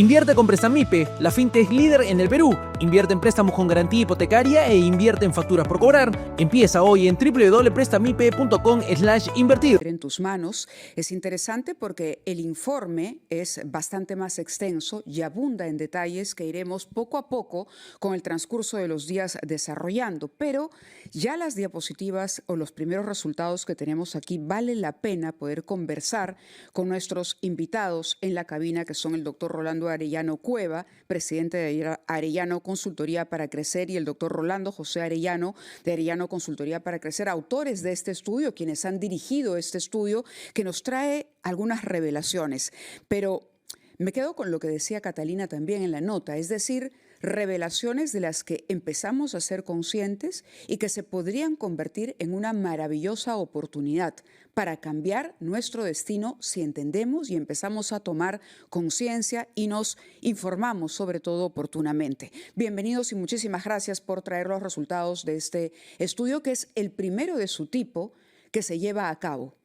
Invierte con Prestamipe, la fintech líder en el Perú. Invierte en préstamos con garantía hipotecaria e invierte en facturas por cobrar. Empieza hoy en www.prestamipe.com/invertir. En tus manos es interesante porque el informe es bastante más extenso y abunda en detalles que iremos poco a poco con el transcurso de los días desarrollando. Pero ya las diapositivas o los primeros resultados que tenemos aquí vale la pena poder conversar con nuestros invitados en la cabina, que son el doctor Rolando Arellano Cueva, presidente de Arellano Consultoría para Crecer, y el doctor Rolando José Arellano, de Arellano Consultoría para Crecer, autores de este estudio, quienes han dirigido este estudio, que nos trae algunas revelaciones. Pero me quedo con lo que decía Catalina también en la nota, es decir, revelaciones de las que empezamos a ser conscientes y que se podrían convertir en una maravillosa oportunidad para cambiar nuestro destino si entendemos y empezamos a tomar conciencia y nos informamos sobre todo oportunamente. Bienvenidos y muchísimas gracias por traer los resultados de este estudio, que es el primero de su tipo que se lleva a cabo.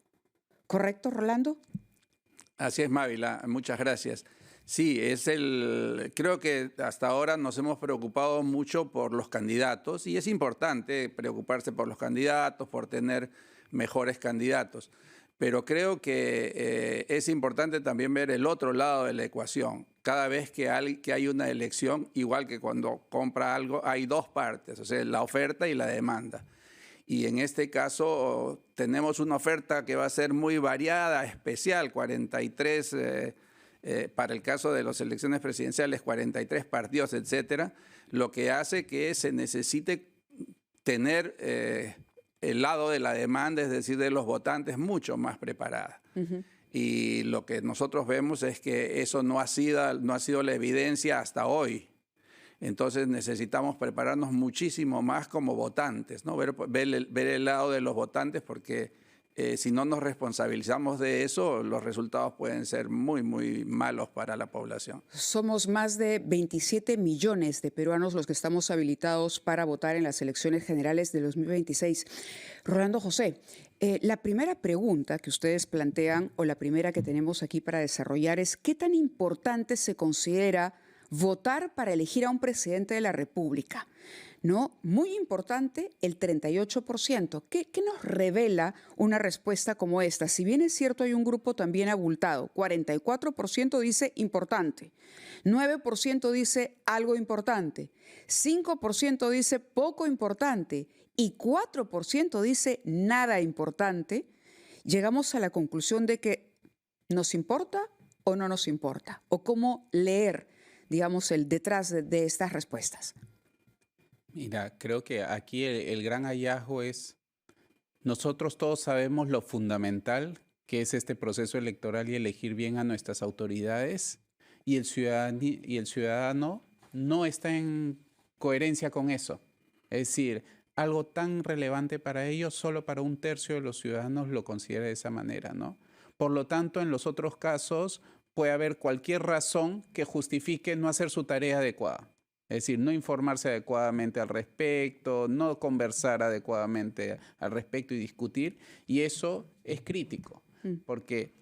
¿Correcto, Rolando? Así es, Mávila. Muchas gracias. Sí, creo que hasta ahora nos hemos preocupado mucho por los candidatos y es importante preocuparse por los candidatos, por tener mejores candidatos. Pero creo que es importante también ver el otro lado de la ecuación. Cada vez que hay una elección, igual que cuando compra algo, hay dos partes, o sea, la oferta y la demanda. Y en este caso tenemos una oferta que va a ser muy variada, especial, 43, para el caso de las elecciones presidenciales, 43 partidos, etcétera, lo que hace que se necesite tener el lado de la demanda, es decir, de los votantes, mucho más preparada. Y lo que nosotros vemos es que eso no ha sido la evidencia hasta hoy. Entonces necesitamos prepararnos muchísimo más como votantes, ¿no? Ver el lado de los votantes, porque si no nos responsabilizamos de eso, los resultados pueden ser muy, muy malos para la población. Somos más de 27 millones de peruanos los que estamos habilitados para votar en las elecciones generales de 2026. Rolando José, la primera pregunta que ustedes plantean, o la primera que tenemos aquí para desarrollar, es ¿qué tan importante se considera votar para elegir a un presidente de la República? ¿No? Muy importante, el 38%. ¿Qué nos revela una respuesta como esta? Si bien es cierto, hay un grupo también abultado. 44% dice importante, 9% dice algo importante, 5% dice poco importante y 4% dice nada importante. Llegamos a la conclusión de que ¿nos importa o no nos importa? ¿O cómo leer, digamos, el detrás de estas respuestas? Mira, creo que aquí el gran hallazgo es, nosotros todos sabemos lo fundamental que es este proceso electoral y elegir bien a nuestras autoridades, y el ciudadano no está en coherencia con eso. Es decir, algo tan relevante para ellos, solo para un tercio de los ciudadanos lo considera de esa manera, ¿no? Por lo tanto, en los otros casos puede haber cualquier razón que justifique no hacer su tarea adecuada. Es decir, no informarse adecuadamente al respecto, no conversar adecuadamente al respecto y discutir. Y eso es crítico, porque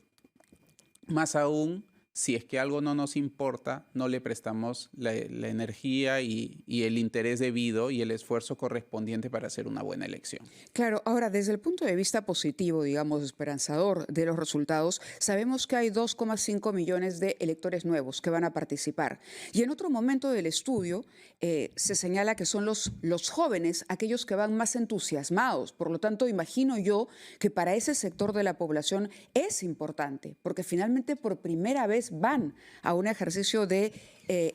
más aún, si es que algo no nos importa, no le prestamos la energía y el interés debido y el esfuerzo correspondiente para hacer una buena elección. Claro, ahora desde el punto de vista positivo, digamos, esperanzador de los resultados, sabemos que hay 2,5 millones de electores nuevos que van a participar. Y en otro momento del estudio se señala que son los jóvenes aquellos que van más entusiasmados. Por lo tanto, imagino yo que para ese sector de la población es importante, porque finalmente por primera vez van a un ejercicio de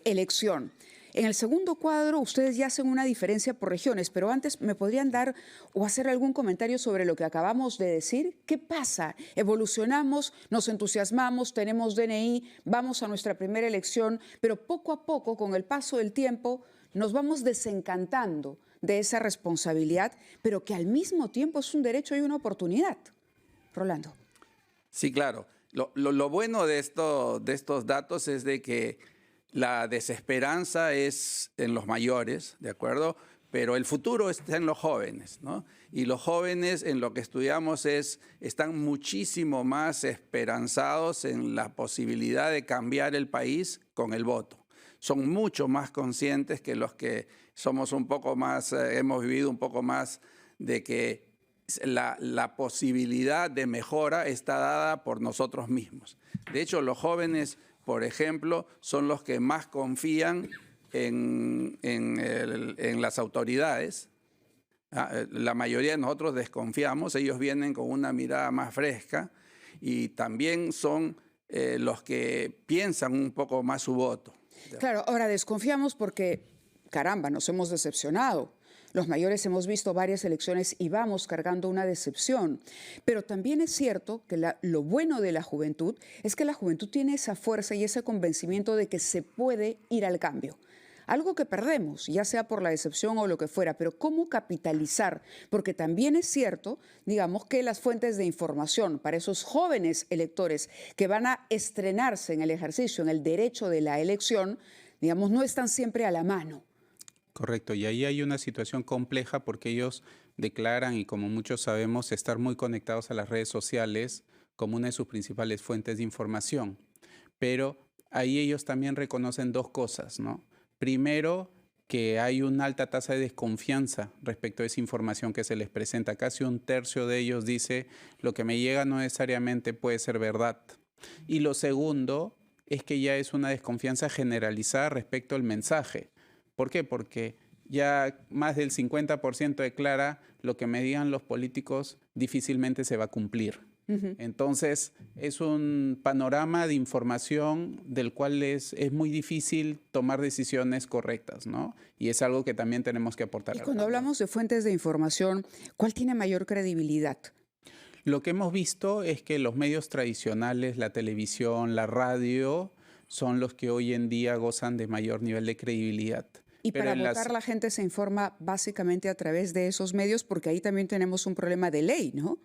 elección. En el segundo cuadro, ustedes ya hacen una diferencia por regiones, pero antes me podrían dar o hacer algún comentario sobre lo que acabamos de decir. ¿Qué pasa? Evolucionamos, nos entusiasmamos, tenemos DNI, vamos a nuestra primera elección, pero poco a poco, con el paso del tiempo, nos vamos desencantando de esa responsabilidad, pero que al mismo tiempo es un derecho y una oportunidad. Rolando. Sí, claro. Lo bueno de estos datos es de que la desesperanza es en los mayores, ¿de acuerdo? pero el futuro está en los jóvenes, ¿no? Y los jóvenes, en lo que estudiamos, están muchísimo más esperanzados en la posibilidad de cambiar el país con el voto. Son mucho más conscientes que los que somos un poco más, hemos vivido un poco más de que la posibilidad de mejora está dada por nosotros mismos. De hecho, los jóvenes, por ejemplo, son los que más confían en las autoridades. La mayoría de nosotros desconfiamos, ellos vienen con una mirada más fresca y también son los que piensan un poco más su voto. Claro, ahora desconfiamos porque, caramba, nos hemos decepcionado. Los mayores hemos visto varias elecciones y vamos cargando una decepción. Pero también es cierto que lo bueno de la juventud es que la juventud tiene esa fuerza y ese convencimiento de que se puede ir al cambio. Algo que perdemos, ya sea por la decepción o lo que fuera, pero ¿cómo capitalizar? Porque también es cierto, digamos, que las fuentes de información para esos jóvenes electores que van a estrenarse en el ejercicio, en el derecho de la elección, digamos, no están siempre a la mano. Correcto, y ahí hay una situación compleja porque ellos declaran, y como muchos sabemos, estar muy conectados a las redes sociales como una de sus principales fuentes de información. Pero ahí ellos también reconocen dos cosas, ¿no? Primero, que hay una alta tasa de desconfianza respecto a esa información que se les presenta. Casi un tercio de ellos dice, lo que me llega no necesariamente puede ser verdad. Y lo segundo es que ya es una desconfianza generalizada respecto al mensaje. ¿Por qué? Porque ya más del 50% declara lo que me digan los políticos difícilmente se va a cumplir. Entonces, es un panorama de información del cual es muy difícil tomar decisiones correctas, ¿no? Y es algo que también tenemos que aportar. Y cuando hablamos de fuentes de información, ¿cuál tiene mayor credibilidad? Lo que hemos visto es que los medios tradicionales, la televisión, la radio, son los que hoy en día gozan de mayor nivel de credibilidad. Y para votar la gente se informa básicamente a través de esos medios, porque ahí también tenemos un problema de ley, ¿no?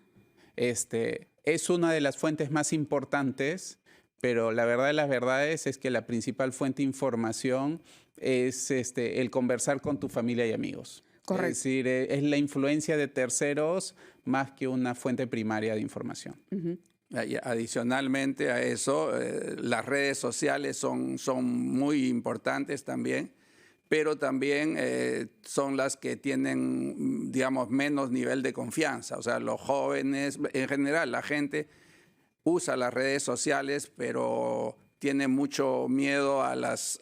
Es una de las fuentes más importantes, pero la verdad de las verdades es que la principal fuente de información es el conversar con tu familia y amigos. Correcto. Es decir, es la influencia de terceros más que una fuente primaria de información. Adicionalmente a eso, las redes sociales son muy importantes también, pero también son las que tienen, digamos, menos nivel de confianza. O sea, los jóvenes, en general, la gente usa las redes sociales, pero tiene mucho miedo a las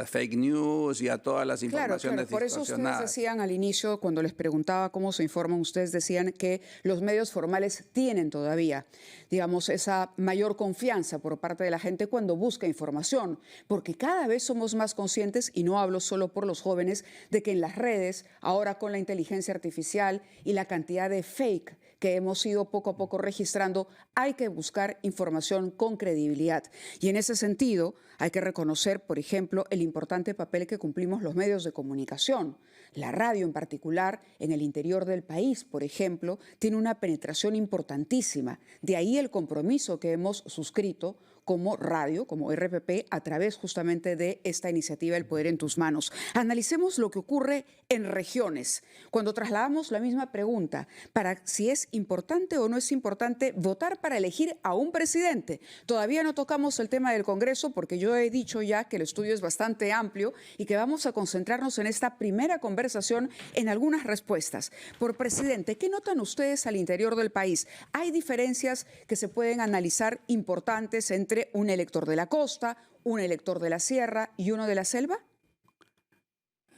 fake news y a todas las informaciones Claro, por eso distorsionadas. ustedes decían al inicio, cuando les preguntaba cómo se informan, ustedes decían que los medios formales tienen todavía, digamos, esa mayor confianza por parte de la gente cuando busca información, porque cada vez somos más conscientes, y no hablo solo por los jóvenes, de que en las redes, ahora con la inteligencia artificial y la cantidad de fake que hemos ido poco a poco registrando, hay que buscar información con credibilidad. Y en ese sentido, hay que reconocer, por ejemplo, el importante papel que cumplimos los medios de comunicación. La radio en particular, en el interior del país, por ejemplo, tiene una penetración importantísima. De ahí el compromiso que hemos suscrito como radio, como RPP, a través justamente de esta iniciativa El Poder en tus Manos. Analicemos lo que ocurre en regiones. Cuando trasladamos la misma pregunta para si es importante o no es importante votar para elegir a un presidente. Todavía no tocamos el tema del Congreso porque yo he dicho ya que el estudio es bastante amplio y que vamos a concentrarnos en esta primera conversación en algunas respuestas. Por presidente, ¿qué notan ustedes al interior del país? ¿Hay diferencias que se pueden analizar importantes entre un elector de la costa, un elector de la sierra y uno de la selva?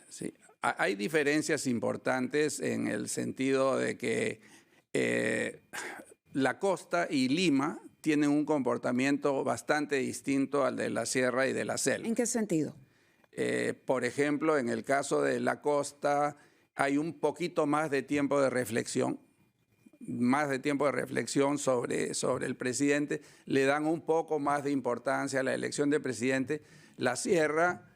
Sí, hay diferencias importantes en el sentido de que la costa y Lima tienen un comportamiento bastante distinto al de la sierra y de la selva. ¿En qué sentido? Por ejemplo, en el caso de la costa hay un poquito más de tiempo de reflexión. Sobre el presidente, le dan un poco más de importancia a la elección del presidente. La sierra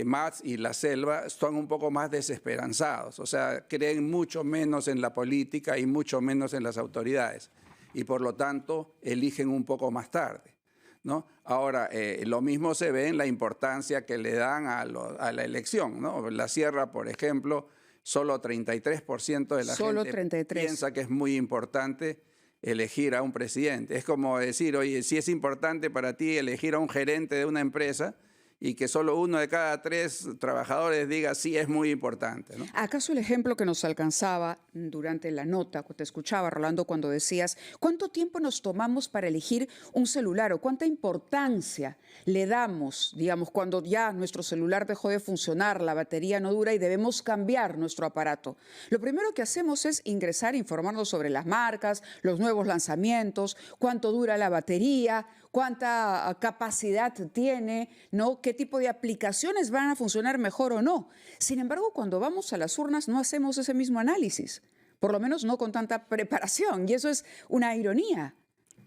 más y la selva son un poco más desesperanzados, o sea, creen mucho menos en la política y mucho menos en las autoridades, y por lo tanto eligen un poco más tarde, ¿no? Ahora, lo mismo se ve en la importancia que le dan a la elección, ¿no? La sierra, por ejemplo, solo 33% de la Solo gente 33. piensa que es muy importante elegir a un presidente. Es como decir, oye, si es importante para ti elegir a un gerente de una empresa y que solo 1 de cada 3 trabajadores diga sí, es muy importante, ¿no? ¿Acaso el ejemplo que nos alcanzaba durante la nota, te escuchaba, Rolando, cuando decías, ¿cuánto tiempo nos tomamos para elegir un celular o cuánta importancia le damos, digamos, cuando ya nuestro celular dejó de funcionar, la batería no dura y debemos cambiar nuestro aparato? Lo primero que hacemos es ingresar, informarnos sobre las marcas, los nuevos lanzamientos, cuánto dura la batería, cuánta capacidad tiene, ¿no? ¿Qué tipo de aplicaciones van a funcionar mejor o no? Sin embargo, cuando vamos a las urnas no hacemos ese mismo análisis, por lo menos no con tanta preparación, y eso es una ironía.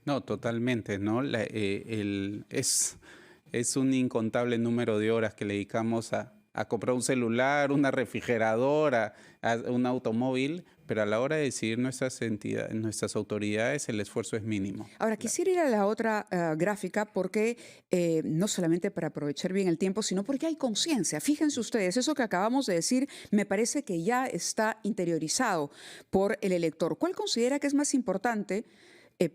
No, totalmente, ¿no? Es un incontable número de horas que le dedicamos a comprar un celular, una refrigeradora, a un automóvil, pero a la hora de decidir nuestras autoridades, el esfuerzo es mínimo. Ahora, quisiera ir a la otra gráfica porque no solamente para aprovechar bien el tiempo, sino porque hay conciencia. Fíjense ustedes, eso que acabamos de decir me parece que ya está interiorizado por el elector. ¿Cuál considera que es más importante?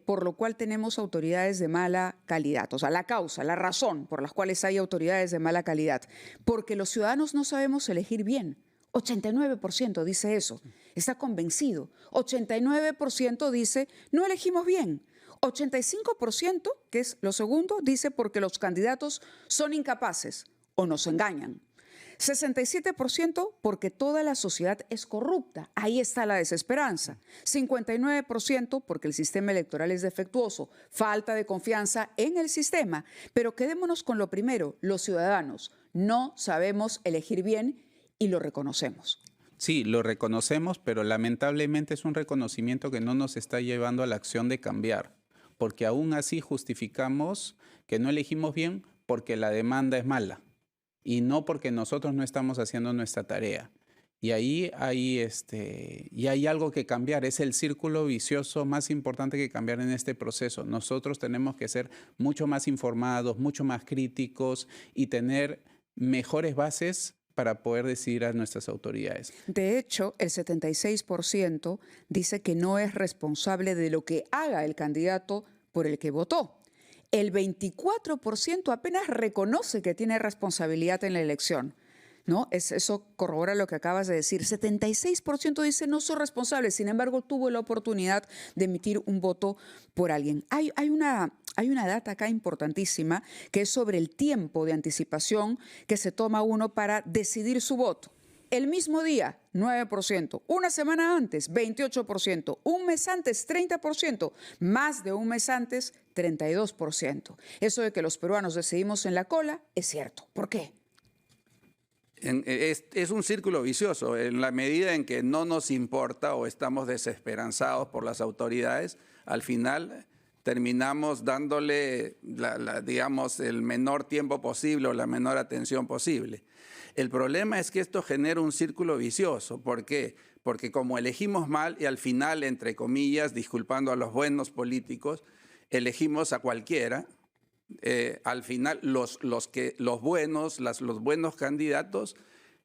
Por lo cual tenemos autoridades de mala calidad. O sea, la causa, la razón por las cuales hay autoridades de mala calidad. Porque los ciudadanos no sabemos elegir bien. 89% dice eso, está convencido. 89% dice no elegimos bien. 85%, que es lo segundo, dice porque los candidatos son incapaces o nos engañan. 67% porque toda la sociedad es corrupta. Ahí está la desesperanza. 59% porque el sistema electoral es defectuoso. Falta de confianza en el sistema. Pero quedémonos con lo primero. Los ciudadanos no sabemos elegir bien y lo reconocemos. Sí, lo reconocemos, pero lamentablemente es un reconocimiento que no nos está llevando a la acción de cambiar. Porque aún así justificamos que no elegimos bien porque la demanda es mala. Y no porque nosotros no estamos haciendo nuestra tarea. Y ahí hay algo que cambiar. Es el círculo vicioso más importante que cambiar en este proceso. Nosotros tenemos que ser mucho más informados, mucho más críticos y tener mejores bases para poder decidir a nuestras autoridades. De hecho, el 76% dice que no es responsable de lo que haga el candidato por el que votó. El 24% apenas reconoce que tiene responsabilidad en la elección, ¿no? Eso corrobora lo que acabas de decir. 76% dice no soy responsable, sin embargo tuvo la oportunidad de emitir un voto por alguien. Hay una data acá importantísima que es sobre el tiempo de anticipación que se toma uno para decidir su voto. El mismo día, 9%. Una semana antes, 28%. Un mes antes, 30%. Más de un mes antes, 32%. Eso de que los peruanos decidimos en la cola es cierto. ¿Por qué? Es un círculo vicioso. En la medida en que no nos importa o estamos desesperanzados por las autoridades, al final terminamos dándole, digamos, el menor tiempo posible o la menor atención posible. El problema es que esto genera un círculo vicioso. ¿Por qué? Porque como elegimos mal y al final, entre comillas, disculpando a los buenos políticos, elegimos a cualquiera, al final los buenos candidatos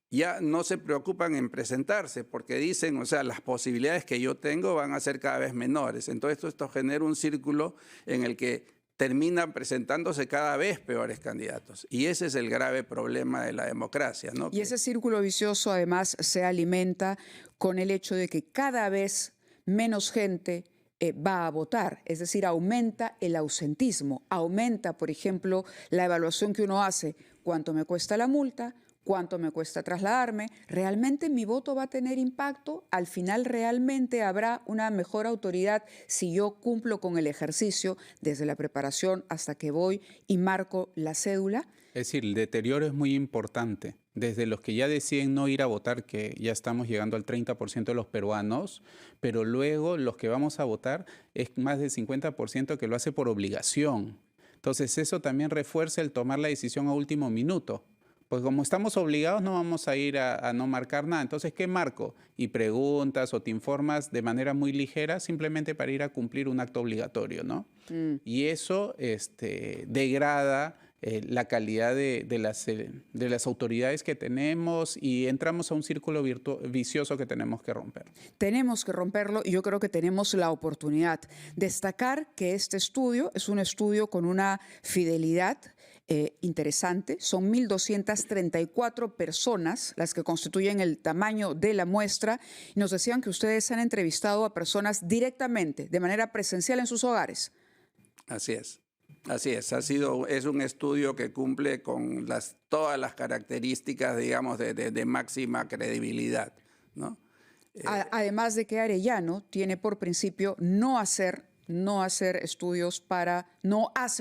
ya no se preocupan en presentarse porque dicen, o sea, las posibilidades que yo tengo van a ser cada vez menores. Entonces esto genera un círculo en el que terminan presentándose cada vez peores candidatos. Y ese es el grave problema de la democracia, ¿no? Y ese círculo vicioso además se alimenta con el hecho de que cada vez menos gente va a votar, es decir, aumenta el ausentismo, aumenta, por ejemplo, la evaluación que uno hace, cuánto me cuesta la multa, cuánto me cuesta trasladarme, ¿realmente mi voto va a tener impacto? Al final, ¿realmente habrá una mejor autoridad si yo cumplo con el ejercicio desde la preparación hasta que voy y marco la cédula? Es decir, el deterioro es muy importante. Desde los que ya deciden no ir a votar, que ya estamos llegando al 30% de los peruanos, pero luego los que vamos a votar es más del 50% que lo hace por obligación. Entonces eso también refuerza el tomar la decisión a último minuto. Pues como estamos obligados no vamos a ir a no marcar nada. Entonces, ¿qué marco? Y preguntas o te informas de manera muy ligera simplemente para ir a cumplir un acto obligatorio, ¿no? Y eso degrada la calidad de las autoridades que tenemos y entramos a un círculo vicioso que tenemos que romper. Tenemos que romperlo y yo creo que tenemos la oportunidad. Destacar que este estudio es un estudio con una fidelidad interesante. Son 1.234 personas las que constituyen el tamaño de la muestra. Nos decían que ustedes han entrevistado a personas directamente, de manera presencial en sus hogares. Así es. Así es, es un estudio que cumple con todas las características, digamos, de máxima credibilidad, ¿no? Además de que Arellano tiene por principio no hacen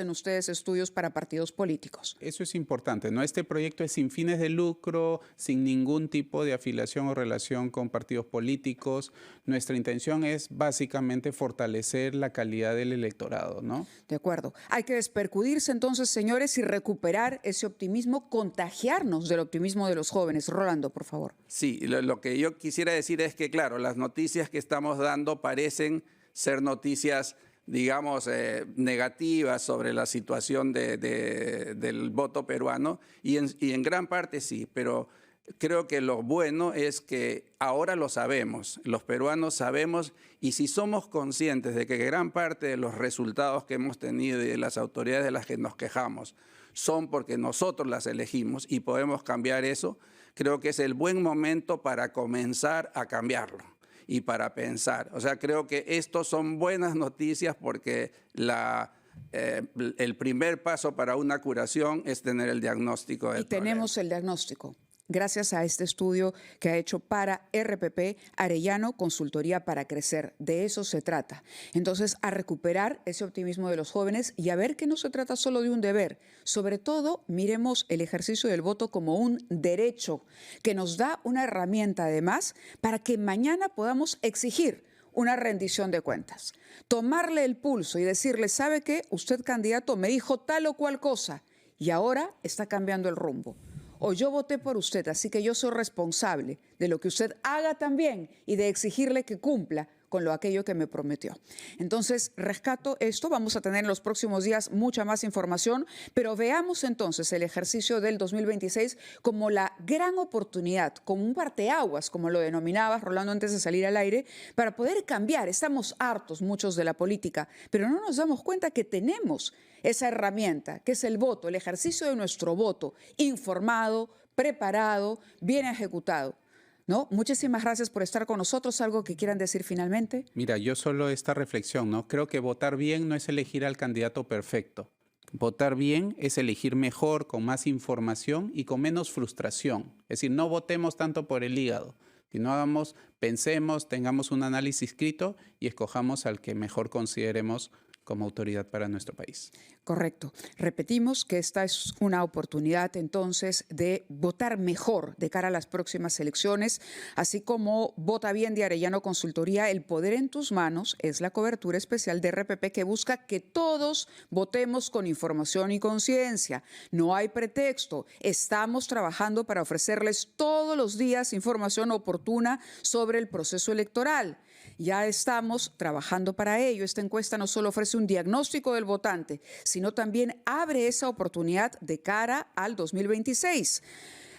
ustedes estudios para partidos políticos. Eso es importante, ¿no? Este proyecto es sin fines de lucro, sin ningún tipo de afiliación o relación con partidos políticos. Nuestra intención es básicamente fortalecer la calidad del electorado, ¿no? De acuerdo. Hay que despercudirse entonces, señores, y recuperar ese optimismo, contagiarnos del optimismo de los jóvenes. Rolando, por favor. Sí, lo que yo quisiera decir es que, claro, las noticias que estamos dando parecen ser noticias, digamos, negativas sobre la situación del voto peruano, y en gran parte sí, pero creo que lo bueno es que ahora lo sabemos, los peruanos sabemos, y si somos conscientes de que gran parte de los resultados que hemos tenido y de las autoridades de las que nos quejamos son porque nosotros las elegimos y podemos cambiar eso, creo que es el buen momento para comenzar a cambiarlo y para pensar. O sea, creo que estos son buenas noticias porque el primer paso para una curación es tener el diagnóstico del problema. Tenemos el diagnóstico. Gracias a este estudio que ha hecho para RPP Arellano, Consultoría para Crecer. De eso se trata. Entonces, a recuperar ese optimismo de los jóvenes y a ver que no se trata solo de un deber. Sobre todo, miremos el ejercicio del voto como un derecho que nos da una herramienta, además, para que mañana podamos exigir una rendición de cuentas. Tomarle el pulso y decirle, ¿sabe qué? Usted, candidato, me dijo tal o cual cosa y ahora está cambiando el rumbo. O yo voté por usted, así que yo soy responsable de lo que usted haga también y de exigirle que cumpla con aquello que me prometió. Entonces, rescato esto. Vamos a tener en los próximos días mucha más información, pero veamos entonces el ejercicio del 2026 como la gran oportunidad, como un parteaguas, como lo denominabas, Rolando, antes de salir al aire, para poder cambiar. Estamos hartos muchos de la política, pero no nos damos cuenta que tenemos esa herramienta, que es el voto, el ejercicio de nuestro voto, informado, preparado, bien ejecutado. ¿No? Muchísimas gracias por estar con nosotros. ¿Algo que quieran decir finalmente? Mira, yo solo esta reflexión, ¿no? Creo que votar bien no es elegir al candidato perfecto. Votar bien es elegir mejor, con más información y con menos frustración. Es decir, no votemos tanto por el hígado, sino pensemos, tengamos un análisis escrito y escojamos al que mejor consideremos como autoridad para nuestro país. Correcto. Repetimos que esta es una oportunidad entonces de votar mejor de cara a las próximas elecciones, así como Vota Bien de Arellano Consultoría, El Poder en Tus Manos, es la cobertura especial de RPP que busca que todos votemos con información y conciencia. No hay pretexto. Estamos trabajando para ofrecerles todos los días información oportuna sobre el proceso electoral. Ya estamos trabajando para ello. Esta encuesta no solo ofrece un diagnóstico del votante, sino también abre esa oportunidad de cara al 2026.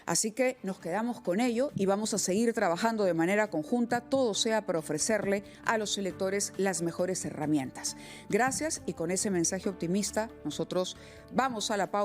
Así que nos quedamos con ello y vamos a seguir trabajando de manera conjunta, todo sea para ofrecerle a los electores las mejores herramientas. Gracias, y con ese mensaje optimista nosotros vamos a la pausa.